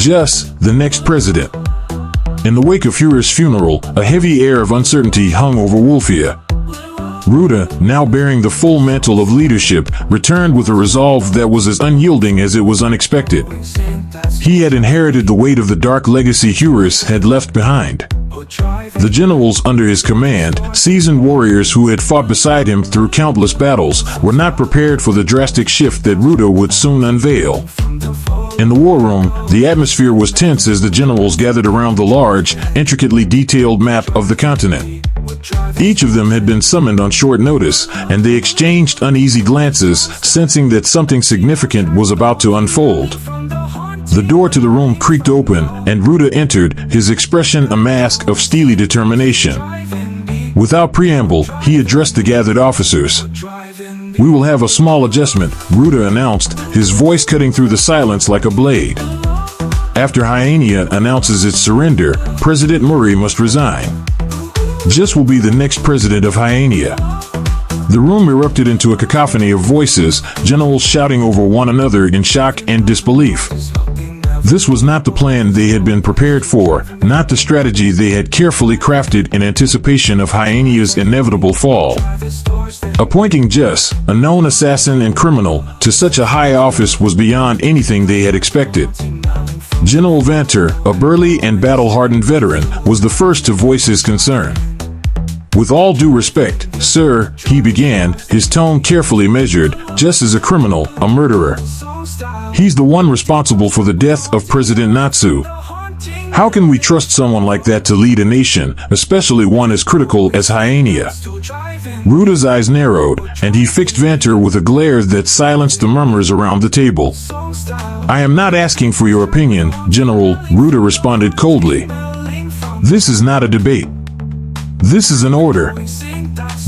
Just the next president. In the wake of Führer's funeral, a heavy air of uncertainty hung over Wolfia. Ruda, now bearing the full mantle of leadership, returned with a resolve that was as unyielding as it was unexpected. He had inherited the weight of the dark legacy Führers had left behind. The generals under his command, seasoned warriors who had fought beside him through countless battles, were not prepared for the drastic shift that Ruda would soon unveil. In the war room, the atmosphere was tense as the generals gathered around the large, intricately detailed map of the continent. Each of them had been summoned on short notice, and they exchanged uneasy glances, sensing that something significant was about to unfold. The door to the room creaked open, and Ruda entered, his expression a mask of steely determination. Without preamble, he addressed the gathered officers. "We will have a small adjustment," Ruda announced, his voice cutting through the silence like a blade. "After Hyaenia announces its surrender, President Murray must resign. Jus will be the next president of Hyaenia." The room erupted into a cacophony of voices, generals shouting over one another in shock and disbelief. This was not the plan they had been prepared for, not the strategy they had carefully crafted in anticipation of Hyenia's inevitable fall. Appointing Jus, a known assassin and criminal, to such a high office was beyond anything they had expected. General Vanter, a burly and battle-hardened veteran, was the first to voice his concern. "With all due respect, sir," he began, his tone carefully measured, "Jus is a criminal, a murderer. He's the one responsible for the death of President Natsu. How can we trust someone like that to lead a nation, especially one as critical as Hyaenia?" Ruda's eyes narrowed, and he fixed Vanter with a glare that silenced the murmurs around the table. "I am not asking for your opinion, General," Ruda responded coldly. "This is not a debate. This is an order."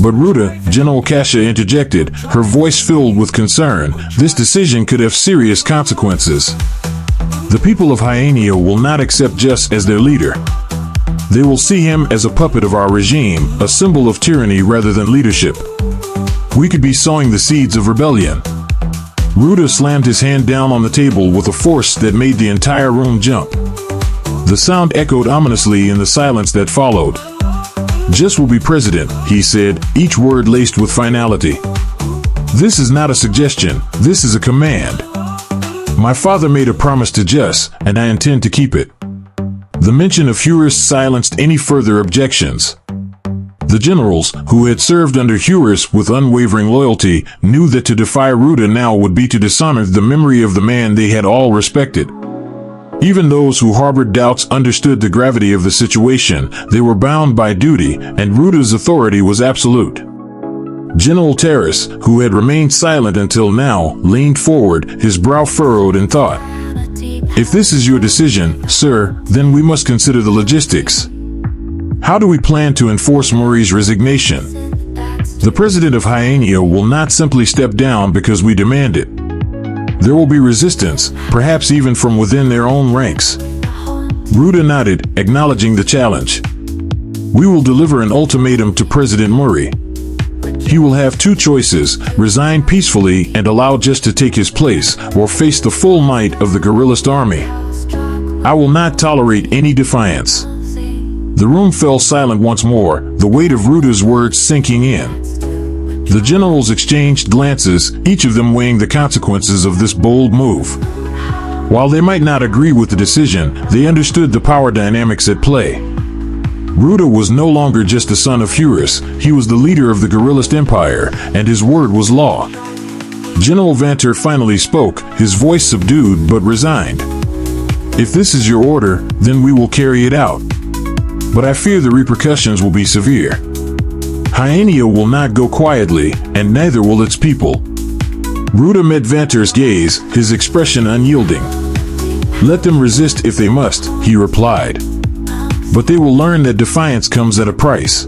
"But Ruda," General Kasha interjected, her voice filled with concern, "this decision could have serious consequences. The people of Hyaenia will not accept Jus as their leader. They will see him as a puppet of our regime, a symbol of tyranny rather than leadership. We could be sowing the seeds of rebellion." Ruda slammed his hand down on the table with a force that made the entire room jump. The sound echoed ominously in the silence that followed. "Jus will be president," he said, each word laced with finality. "This is not a suggestion, this is a command. My father made a promise to Jus, and I intend to keep it." The mention of Führers silenced any further objections. The generals, who had served under Führers with unwavering loyalty, knew that to defy Ruda now would be to dishonor the memory of the man they had all respected. Even those who harbored doubts understood the gravity of the situation. They were bound by duty, and Ruda's authority was absolute. General Terrace, who had remained silent until now, leaned forward, his brow furrowed in thought. "If this is your decision, sir, then we must consider the logistics. How do we plan to enforce Murray's resignation? The president of Hyaenia will not simply step down because we demand it. There will be resistance, perhaps even from within their own ranks." Ruda nodded, acknowledging the challenge. "We will deliver an ultimatum to President Murray. He will have two choices: resign peacefully and allow Jus to take his place, or face the full might of the guerrillist army. I will not tolerate any defiance." The room fell silent once more, the weight of Ruda's words sinking in. The generals exchanged glances, each of them weighing the consequences of this bold move. While they might not agree with the decision, they understood the power dynamics at play. Ruda was no longer just the son of Führers, he was the leader of the guerrillist empire, and his word was law. General Vanter finally spoke, his voice subdued but resigned. "If this is your order, then we will carry it out. But I fear the repercussions will be severe. Hyaenia will not go quietly, and neither will its people." Ruda met Vanter's gaze, his expression unyielding. "Let them resist if they must," he replied. "But they will learn that defiance comes at a price.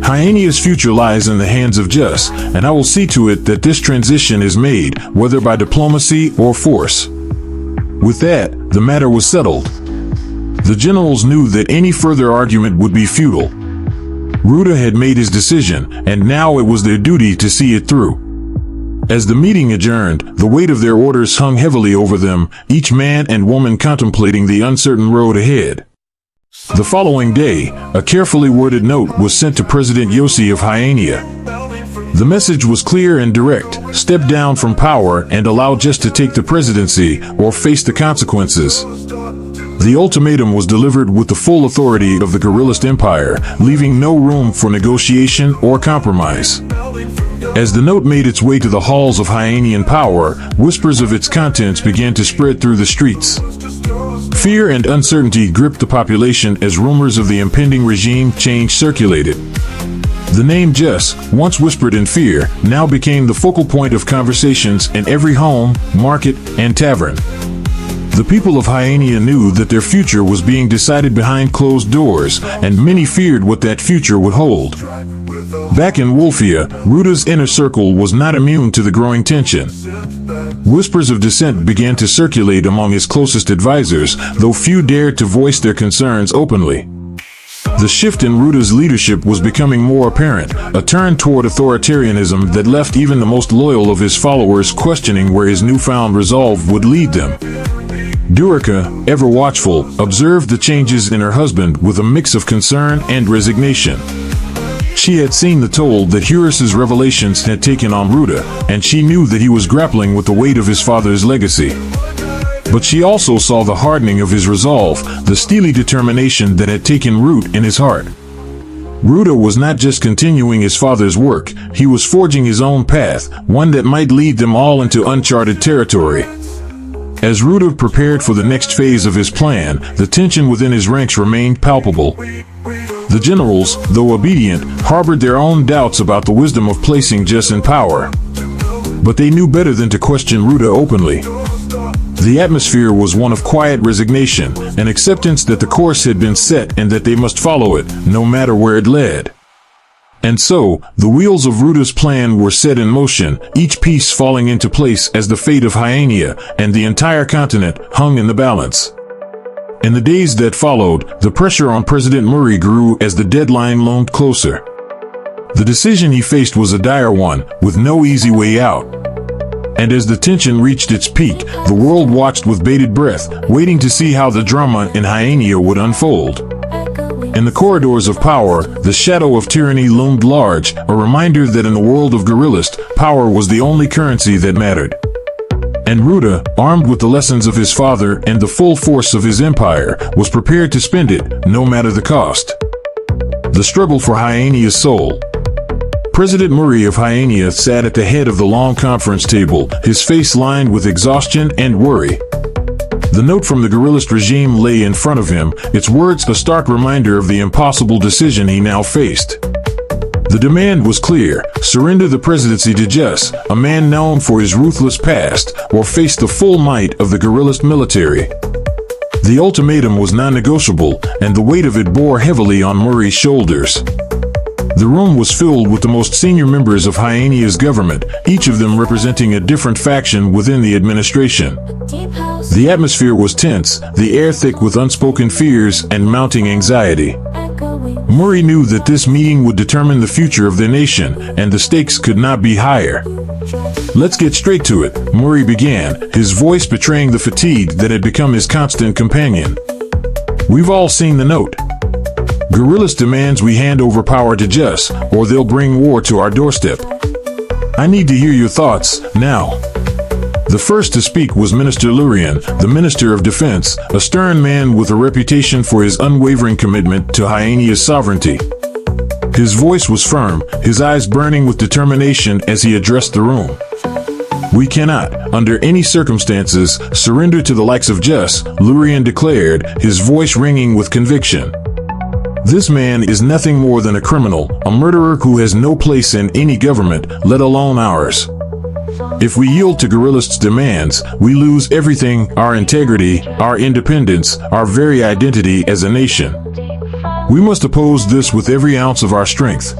Hyenia's future lies in the hands of Jus, and I will see to it that this transition is made, whether by diplomacy or force." With that, the matter was settled. The generals knew that any further argument would be futile. Ruda had made his decision, and now it was their duty to see it through. As the meeting adjourned, the weight of their orders hung heavily over them, each man and woman contemplating the uncertain road ahead. The following day, a carefully worded note was sent to President Yossi of Hyannia. The message was clear and direct: step down from power and allow Jess to take the presidency or face the consequences. The ultimatum was delivered with the full authority of the guerrillist empire, leaving no room for negotiation or compromise. As the note made its way to the halls of Hyannian power, whispers of its contents began to spread through the streets. Fear and uncertainty gripped the population as rumors of the impending regime change circulated. The name Jess, once whispered in fear, now became the focal point of conversations in every home, market, and tavern. The people of Hyannia knew that their future was being decided behind closed doors, and many feared what that future would hold. Back in Wolfia, Ruda's inner circle was not immune to the growing tension. Whispers of dissent began to circulate among his closest advisors, though few dared to voice their concerns openly. The shift in Ruda's leadership was becoming more apparent, a turn toward authoritarianism that left even the most loyal of his followers questioning where his newfound resolve would lead them. Durica, ever watchful, observed the changes in her husband with a mix of concern and resignation. She had seen the toll that Hurus's revelations had taken on Ruda, and she knew that he was grappling with the weight of his father's legacy. But she also saw the hardening of his resolve, the steely determination that had taken root in his heart. Ruda was not just continuing his father's work, he was forging his own path, one that might lead them all into uncharted territory. As Ruda prepared for the next phase of his plan, the tension within his ranks remained palpable. The generals, though obedient, harbored their own doubts about the wisdom of placing Jess in power. But they knew better than to question Ruda openly. The atmosphere was one of quiet resignation, an acceptance that the course had been set and that they must follow it, no matter where it led. And so, the wheels of Ruda's plan were set in motion, each piece falling into place as the fate of Hyannia and the entire continent hung in the balance. In the days that followed, the pressure on President Murray grew as the deadline loomed closer. The decision he faced was a dire one, with no easy way out. And as the tension reached its peak, the world watched with bated breath, waiting to see how the drama in Hyannia would unfold. In the corridors of power, the shadow of tyranny loomed large, a reminder that in the world of guerrillas, power was the only currency that mattered. And Ruda, armed with the lessons of his father and the full force of his empire, was prepared to spend it, no matter the cost. The struggle for Hyannia's soul. President Murray of Hyannia sat at the head of the long conference table, his face lined with exhaustion and worry. The note from the guerrillist regime lay in front of him, its words a stark reminder of the impossible decision he now faced. The demand was clear: surrender the presidency to Jess, a man known for his ruthless past, or face the full might of the guerrillist military. The ultimatum was non-negotiable, and the weight of it bore heavily on Murray's shoulders. The room was filled with the most senior members of Hyannia's government, each of them representing a different faction within the administration. The atmosphere was tense, the air thick with unspoken fears and mounting anxiety. Murray knew that this meeting would determine the future of the nation, and the stakes could not be higher. "Let's get straight to it," Murray began, his voice betraying the fatigue that had become his constant companion. "We've all seen the note. Guerrillas demands we hand over power to Jess, or they'll bring war to our doorstep. I need to hear your thoughts, now." The first to speak was Minister Lurian, the Minister of Defense, a stern man with a reputation for his unwavering commitment to Hyannia's sovereignty. His voice was firm, his eyes burning with determination as he addressed the room. "We cannot, under any circumstances, surrender to the likes of Jess," Lurian declared, his voice ringing with conviction. "This man is nothing more than a criminal, a murderer who has no place in any government, let alone ours. If we yield to guerrillists' demands, we lose everything: our integrity, our independence, our very identity as a nation. We must oppose this with every ounce of our strength."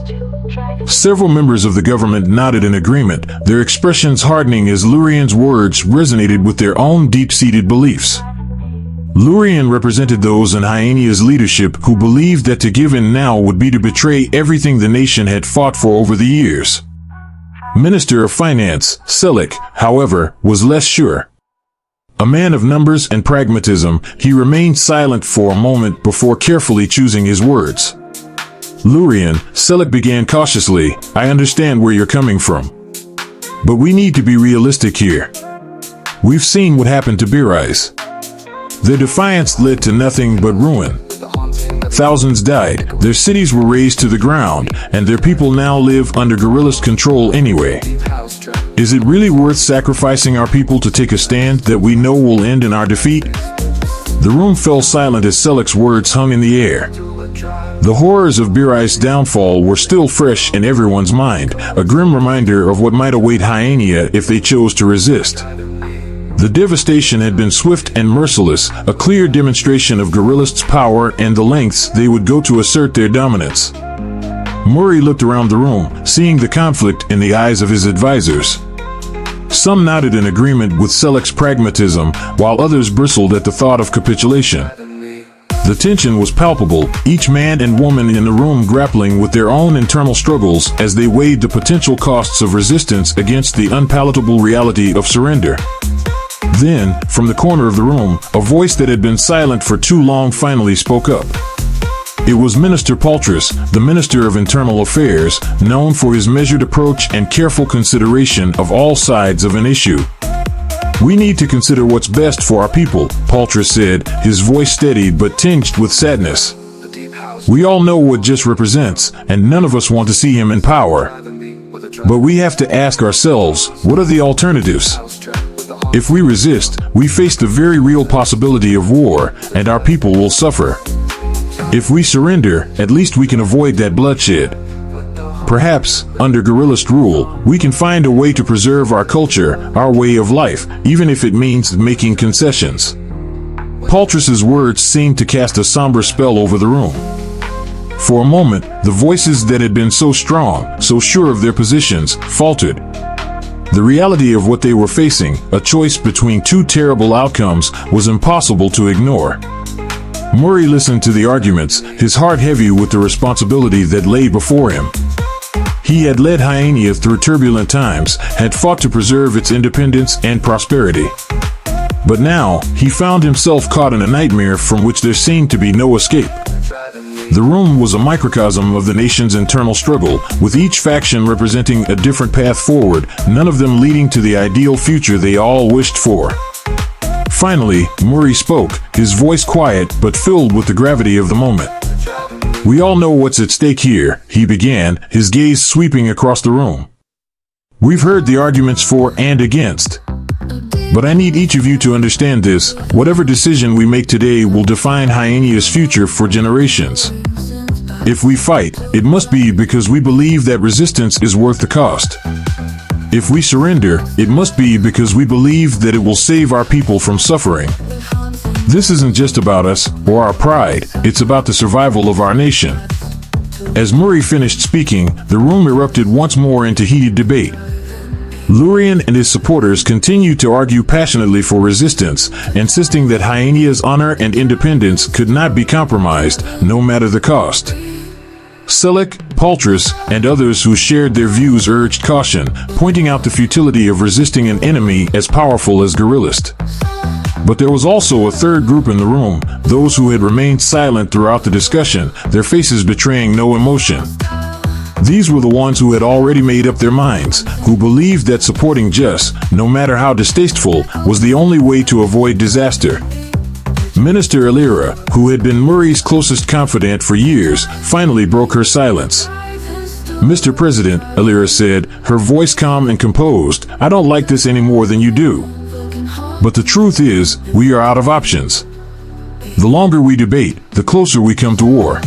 Several members of the government nodded in agreement, their expressions hardening as Lurian's words resonated with their own deep-seated beliefs. Lurian represented those in Hyannia's leadership who believed that to give in now would be to betray everything the nation had fought for over the years. Minister of Finance, Selik, however, was less sure. A man of numbers and pragmatism, he remained silent for a moment before carefully choosing his words. Lurian, Selik began cautiously, I understand where you're coming from. But we need to be realistic here. We've seen what happened to Birais. Their defiance led to nothing but ruin. Thousands died, their cities were razed to the ground, and their people now live under guerrillist control anyway. Is it really worth sacrificing our people to take a stand that we know will end in our defeat? The room fell silent as Selik's words hung in the air. The horrors of Birais' downfall were still fresh in everyone's mind, a grim reminder of what might await Hyaenia if they chose to resist. The devastation had been swift and merciless, a clear demonstration of guerrillists' power and the lengths they would go to assert their dominance. Murray looked around the room, seeing the conflict in the eyes of his advisors. Some nodded in agreement with Selik's pragmatism, while others bristled at the thought of capitulation. The tension was palpable, each man and woman in the room grappling with their own internal struggles as they weighed the potential costs of resistance against the unpalatable reality of surrender. Then, from the corner of the room, a voice that had been silent for too long finally spoke up. It was Minister Paltrus, the Minister of Internal Affairs, known for his measured approach and careful consideration of all sides of an issue. We need to consider what's best for our people, Paltrus said, his voice steady but tinged with sadness. We all know what Just represents, and none of us want to see him in power. But we have to ask ourselves, what are the alternatives? If we resist, we face the very real possibility of war, and our people will suffer. If we surrender, at least we can avoid that bloodshed. Perhaps, under guerrillist rule, we can find a way to preserve our culture, our way of life, even if it means making concessions. Paltrus's words seemed to cast a somber spell over the room. For a moment, the voices that had been so strong, so sure of their positions, faltered. The reality of what they were facing, a choice between two terrible outcomes, was impossible to ignore. Murray listened to the arguments, his heart heavy with the responsibility that lay before him. He had led Hyaenia through turbulent times, had fought to preserve its independence and prosperity. But now, he found himself caught in a nightmare from which there seemed to be no escape. The room was a microcosm of the nation's internal struggle, with each faction representing a different path forward, none of them leading to the ideal future they all wished for. Finally, Murray spoke, his voice quiet but filled with the gravity of the moment. We all know what's at stake here, he began, his gaze sweeping across the room. We've heard the arguments for and against. But I need each of you to understand this, whatever decision we make today will define Hyenia's future for generations. If we fight, it must be because we believe that resistance is worth the cost. If we surrender, it must be because we believe that it will save our people from suffering. This isn't just about us or our pride, it's about the survival of our nation. As Murray finished speaking, the room erupted once more into heated debate. Lurian and his supporters continued to argue passionately for resistance, insisting that Hyenia's honor and independence could not be compromised, no matter the cost. Selik, Paltrus, and others who shared their views urged caution, pointing out the futility of resisting an enemy as powerful as guerrillist. But there was also a third group in the room, those who had remained silent throughout the discussion, their faces betraying no emotion. These were the ones who had already made up their minds, who believed that supporting Just, no matter how distasteful, was the only way to avoid disaster. Minister Elira, who had been Murray's closest confidant for years, finally broke her silence. Mr. President, Elira said, her voice calm and composed, I don't like this any more than you do. But the truth is, we are out of options. The longer we debate, the closer we come to war.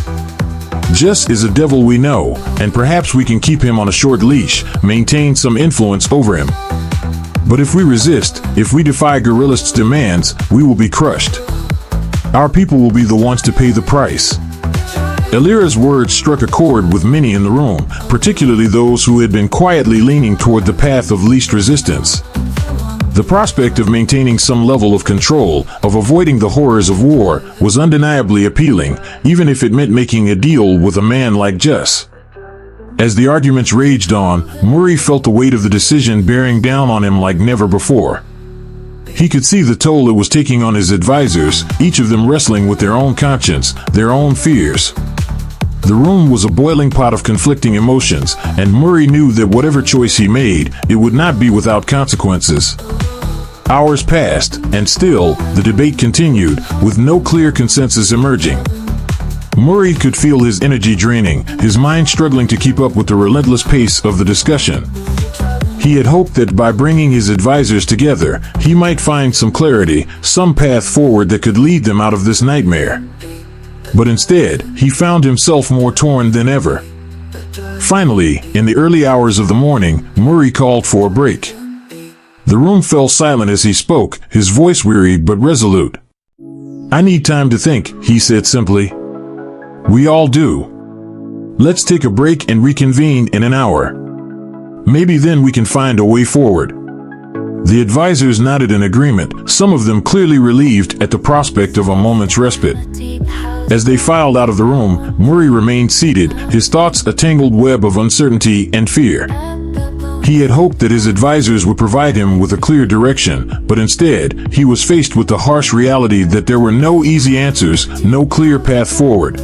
Just is a devil we know, and perhaps we can keep him on a short leash, maintain some influence over him. But if we resist, if we defy guerrillists' demands, we will be crushed. Our people will be the ones to pay the price. Elira's words struck a chord with many in the room, particularly those who had been quietly leaning toward the path of least resistance. The prospect of maintaining some level of control, of avoiding the horrors of war, was undeniably appealing, even if it meant making a deal with a man like Just. As the arguments raged on, Murray felt the weight of the decision bearing down on him like never before. He could see the toll it was taking on his advisors, each of them wrestling with their own conscience, their own fears. The room was a boiling pot of conflicting emotions, and Murray knew that whatever choice he made, it would not be without consequences. Hours passed, and still, the debate continued, with no clear consensus emerging. Murray could feel his energy draining, his mind struggling to keep up with the relentless pace of the discussion. He had hoped that by bringing his advisors together, he might find some clarity, some path forward that could lead them out of this nightmare. But instead, he found himself more torn than ever. Finally, in the early hours of the morning, Murray called for a break. The room fell silent as he spoke, his voice wearied but resolute. "I need time to think," he said simply. "We all do. Let's take a break and reconvene in an hour. Maybe then we can find a way forward." The advisors nodded in agreement, some of them clearly relieved at the prospect of a moment's respite. As they filed out of the room, Murray remained seated, his thoughts a tangled web of uncertainty and fear. He had hoped that his advisors would provide him with a clear direction, but instead, he was faced with the harsh reality that there were no easy answers, no clear path forward.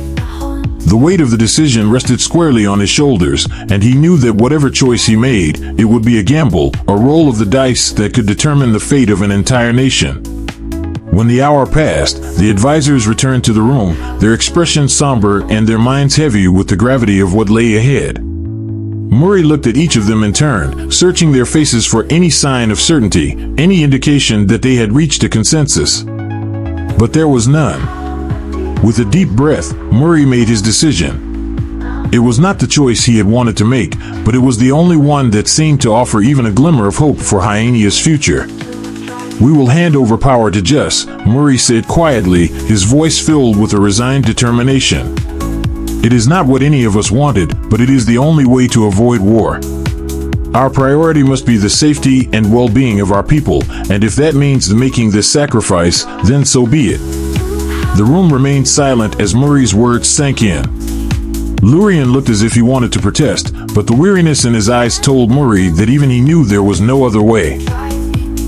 The weight of the decision rested squarely on his shoulders, and he knew that whatever choice he made, it would be a gamble, a roll of the dice that could determine the fate of an entire nation. When the hour passed, the advisors returned to the room, their expressions somber and their minds heavy with the gravity of what lay ahead. Murray looked at each of them in turn, searching their faces for any sign of certainty, any indication that they had reached a consensus. But there was none. With a deep breath, Murray made his decision. It was not the choice he had wanted to make, but it was the only one that seemed to offer even a glimmer of hope for Hyenia's future. "We will hand over power to Jus," Murray said quietly, his voice filled with a resigned determination. "It is not what any of us wanted, but it is the only way to avoid war. Our priority must be the safety and well-being of our people, and if that means making this sacrifice, then so be it." The room remained silent as Murray's words sank in. Lurian looked as if he wanted to protest, but the weariness in his eyes told Murray that even he knew there was no other way.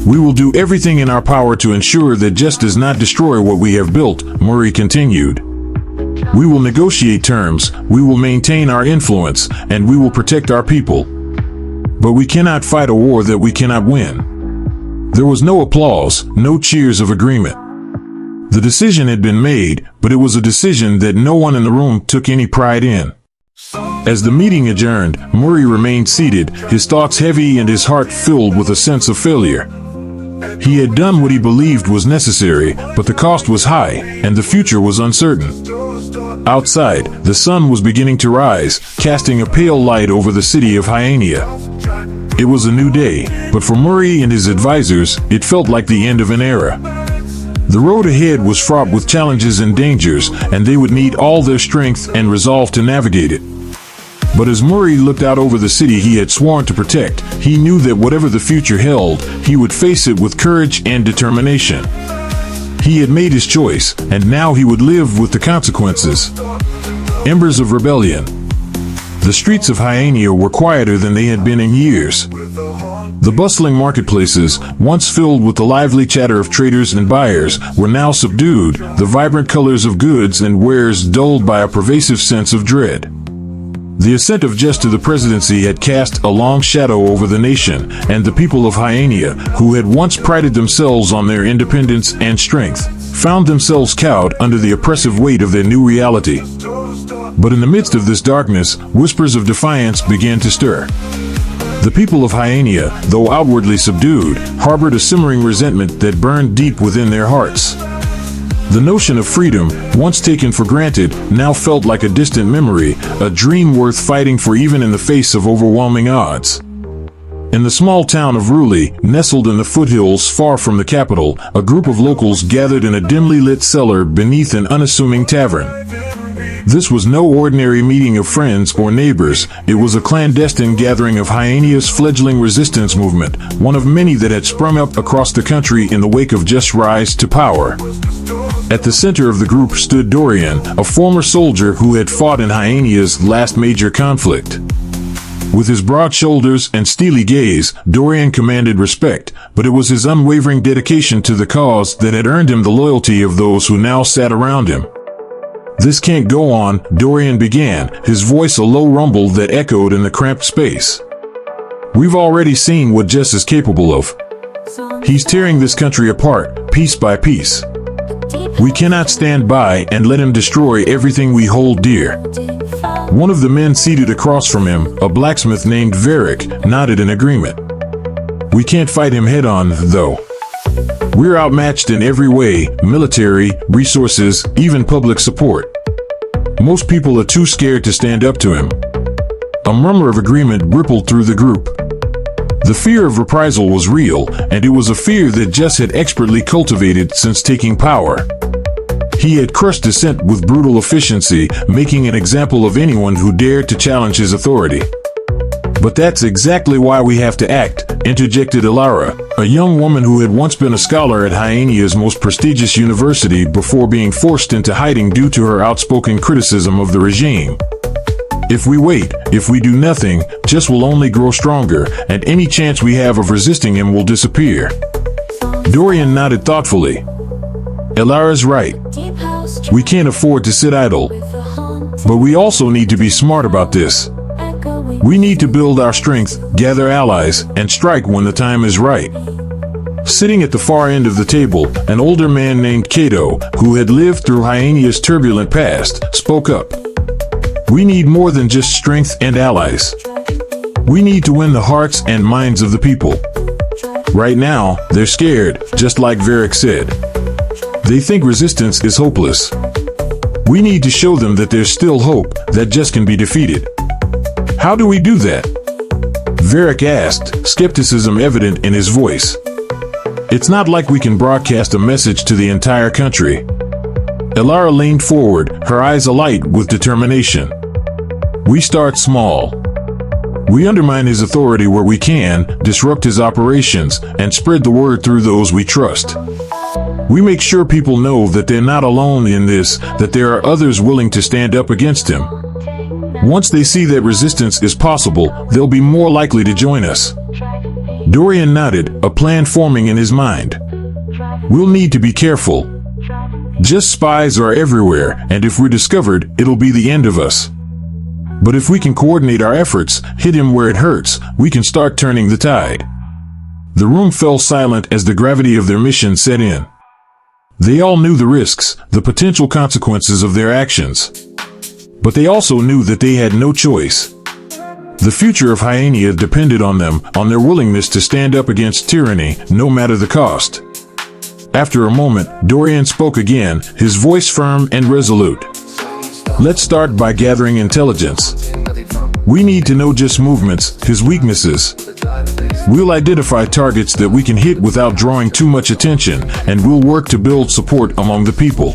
"We will do everything in our power to ensure that Jus does not destroy what we have built," Murray continued. "We will negotiate terms, we will maintain our influence, and we will protect our people. But we cannot fight a war that we cannot win." There was no applause, no cheers of agreement. The decision had been made, but it was a decision that no one in the room took any pride in. As the meeting adjourned, Murray remained seated, his thoughts heavy and his heart filled with a sense of failure. He had done what he believed was necessary, but the cost was high, and the future was uncertain. Outside, the sun was beginning to rise, casting a pale light over the city of Hyenia. It was a new day, but for Murray and his advisors, it felt like the end of an era. The road ahead was fraught with challenges and dangers, and they would need all their strength and resolve to navigate it. But as Murray looked out over the city he had sworn to protect, he knew that whatever the future held, he would face it with courage and determination. He had made his choice, and now he would live with the consequences. Embers of rebellion. The streets of Hyenia were quieter than they had been in years. The bustling marketplaces, once filled with the lively chatter of traders and buyers, were now subdued, the vibrant colors of goods and wares dulled by a pervasive sense of dread. The ascent of Jus to the presidency had cast a long shadow over the nation, and the people of Hyenia, who had once prided themselves on their independence and strength, found themselves cowed under the oppressive weight of their new reality. But in the midst of this darkness, whispers of defiance began to stir. The people of Hyenia, though outwardly subdued, harbored a simmering resentment that burned deep within their hearts. The notion of freedom, once taken for granted, now felt like a distant memory, a dream worth fighting for even in the face of overwhelming odds. In the small town of Ruli, nestled in the foothills far from the capital, a group of locals gathered in a dimly lit cellar beneath an unassuming tavern. This was no ordinary meeting of friends or neighbors. It was a clandestine gathering of Hyenia's fledgling resistance movement, one of many that had sprung up across the country in the wake of Jus' rise to power. At the center of the group stood Dorian, a former soldier who had fought in Hyenia's last major conflict. With his broad shoulders and steely gaze, Dorian commanded respect, but it was his unwavering dedication to the cause that had earned him the loyalty of those who now sat around him. "This can't go on," Dorian began, his voice a low rumble that echoed in the cramped space. "We've already seen what Jess is capable of. He's tearing this country apart, piece by piece. We cannot stand by and let him destroy everything we hold dear." One of the men seated across from him, a blacksmith named Varric, nodded in agreement. "We can't fight him head-on, though. We're outmatched in every way, military, resources, even public support. Most people are too scared to stand up to him." A murmur of agreement rippled through the group. The fear of reprisal was real, and it was a fear that Jess had expertly cultivated since taking power. He had crushed dissent with brutal efficiency, making an example of anyone who dared to challenge his authority. "But that's exactly why we have to act," interjected Elara, a young woman who had once been a scholar at Hyenia's most prestigious university before being forced into hiding due to her outspoken criticism of the regime. "If we wait, if we do nothing, Jess will only grow stronger, and any chance we have of resisting him will disappear." Dorian nodded thoughtfully. "Elara's right. We can't afford to sit idle. But we also need to be smart about this. We need to build our strength, gather allies, and strike when the time is right." Sitting at the far end of the table, an older man named Kodo, who had lived through Hyenia's turbulent past, spoke up. "We need more than just strength and allies. We need to win the hearts and minds of the people. Right now, they're scared, just like Varric said. They think resistance is hopeless. We need to show them that there's still hope, that Jess can be defeated." "How do we do that?" Varric asked, skepticism evident in his voice. "It's not like we can broadcast a message to the entire country." Elara leaned forward, her eyes alight with determination. "We start small. We undermine his authority where we can, disrupt his operations, and spread the word through those we trust. We make sure people know that they're not alone in this, that there are others willing to stand up against him. Once they see that resistance is possible, they'll be more likely to join us." Dorian nodded, a plan forming in his mind. "We'll need to be careful. Just spies are everywhere, and if we're discovered, it'll be the end of us. But if we can coordinate our efforts, hit him where it hurts, we can start turning the tide." The room fell silent as the gravity of their mission set in. They all knew the risks, the potential consequences of their actions. But they also knew that they had no choice. The future of Hyenia depended on them, on their willingness to stand up against tyranny, no matter the cost. After a moment, Dorian spoke again, his voice firm and resolute. "Let's start by gathering intelligence. We need to know Jess' movements, his weaknesses. We'll identify targets that we can hit without drawing too much attention, and we'll work to build support among the people.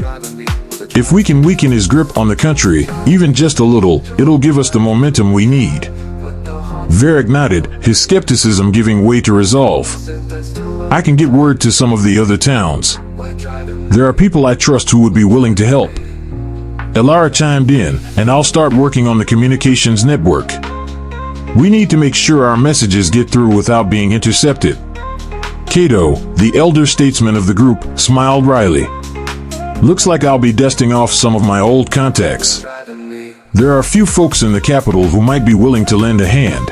If we can weaken his grip on the country, even just a little, it'll give us the momentum we need." Varric nodded, his skepticism giving way to resolve. "I can get word to some of the other towns. There are people I trust who would be willing to help." Elara chimed in, "And I'll start working on the communications network. We need to make sure our messages get through without being intercepted." Kodo, the elder statesman of the group, smiled wryly. "Looks like I'll be dusting off some of my old contacts. There are a few folks in the capital who might be willing to lend a hand."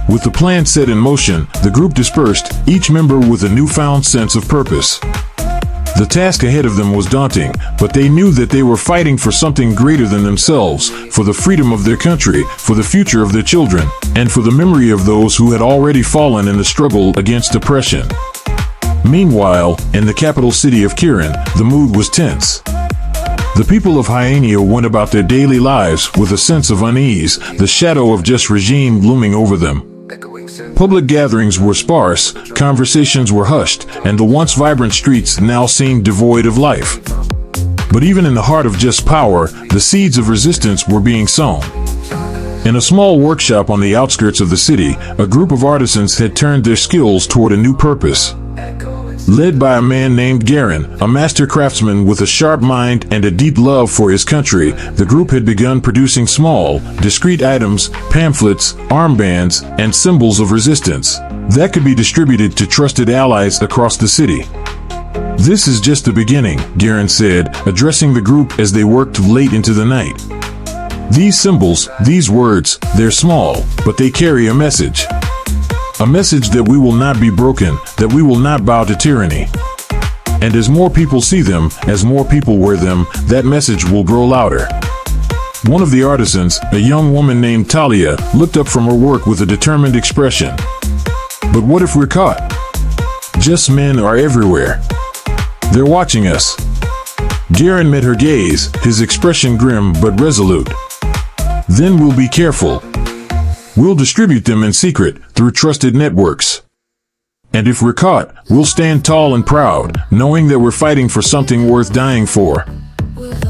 With the plan set in motion, the group dispersed, each member with a newfound sense of purpose. The task ahead of them was daunting, but they knew that they were fighting for something greater than themselves, for the freedom of their country, for the future of their children, and for the memory of those who had already fallen in the struggle against oppression. Meanwhile, in the capital city of Kirin, the mood was tense. The people of Hyenia went about their daily lives with a sense of unease, the shadow of Jess' regime looming over them. Public gatherings were sparse, conversations were hushed, and the once vibrant streets now seemed devoid of life. But even in the heart of Jess' power, the seeds of resistance were being sown. In a small workshop on the outskirts of the city, a group of artisans had turned their skills toward a new purpose. Led by a man named Garen, a master craftsman with a sharp mind and a deep love for his country, the group had begun producing small, discreet items, pamphlets, armbands, and symbols of resistance that could be distributed to trusted allies across the city. "This is just the beginning," Garen said, addressing the group as they worked late into the night. "These symbols, these words, they're small, but they carry a message. A message that we will not be broken, that we will not bow to tyranny. And as more people see them, as more people wear them, that message will grow louder." One of the artisans, a young woman named Talia, looked up from her work with a determined expression. "But what if we're caught? Just men are everywhere. They're watching us." Garen met her gaze, his expression grim but resolute. "Then we'll be careful. We'll distribute them in secret, through trusted networks. And if we're caught, we'll stand tall and proud, knowing that we're fighting for something worth dying for."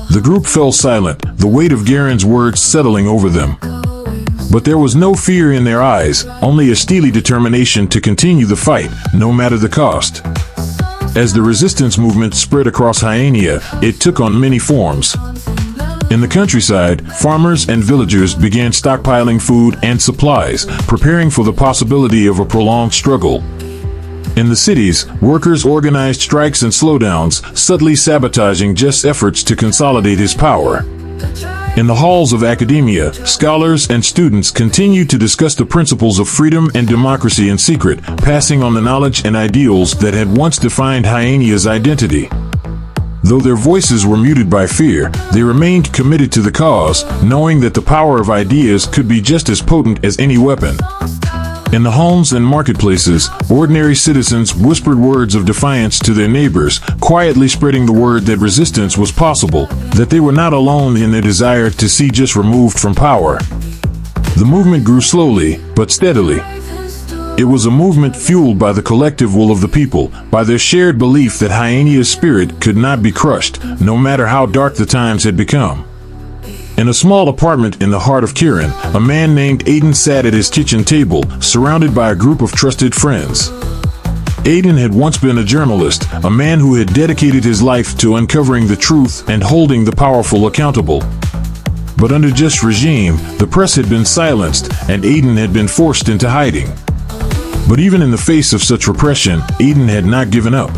The group fell silent, the weight of Garen's words settling over them. But there was no fear in their eyes, only a steely determination to continue the fight, no matter the cost. As the resistance movement spread across Hyaenia, it took on many forms. In the countryside, farmers and villagers began stockpiling food and supplies, preparing for the possibility of a prolonged struggle. In the cities, workers organized strikes and slowdowns, subtly sabotaging Jess's efforts to consolidate his power. In the halls of academia, scholars and students continued to discuss the principles of freedom and democracy in secret, passing on the knowledge and ideals that had once defined Hyenia's identity. Though their voices were muted by fear, they remained committed to the cause, knowing that the power of ideas could be just as potent as any weapon. In the homes and marketplaces, ordinary citizens whispered words of defiance to their neighbors, quietly spreading the word that resistance was possible, that they were not alone in their desire to see Jess removed from power. The movement grew slowly, but steadily. It was a movement fueled by the collective will of the people, by their shared belief that Hyenia's spirit could not be crushed, no matter how dark the times had become. In a small apartment in the heart of Kirin, a man named Aiden sat at his kitchen table, surrounded by a group of trusted friends. Aiden had once been a journalist, a man who had dedicated his life to uncovering the truth and holding the powerful accountable. But under Jess's regime, the press had been silenced, and Aiden had been forced into hiding. But even in the face of such repression, Aiden had not given up.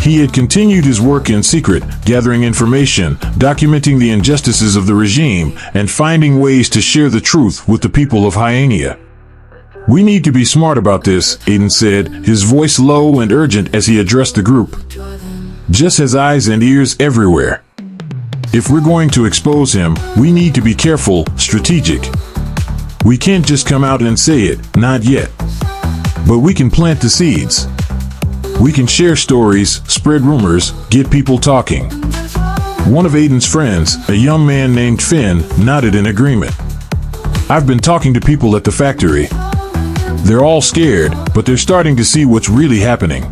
He had continued his work in secret, gathering information, documenting the injustices of the regime, and finding ways to share the truth with the people of Hyenia. "We need to be smart about this," Aiden said, his voice low and urgent as he addressed the group. "Jess has eyes and ears everywhere. If we're going to expose him, we need to be careful, strategic. We can't just come out and say it, not yet. But we can plant the seeds. We can share stories, spread rumors, get people talking." One of Aiden's friends, a young man named Finn, nodded in agreement. "I've been talking to people at the factory. They're all scared, but they're starting to see what's really happening.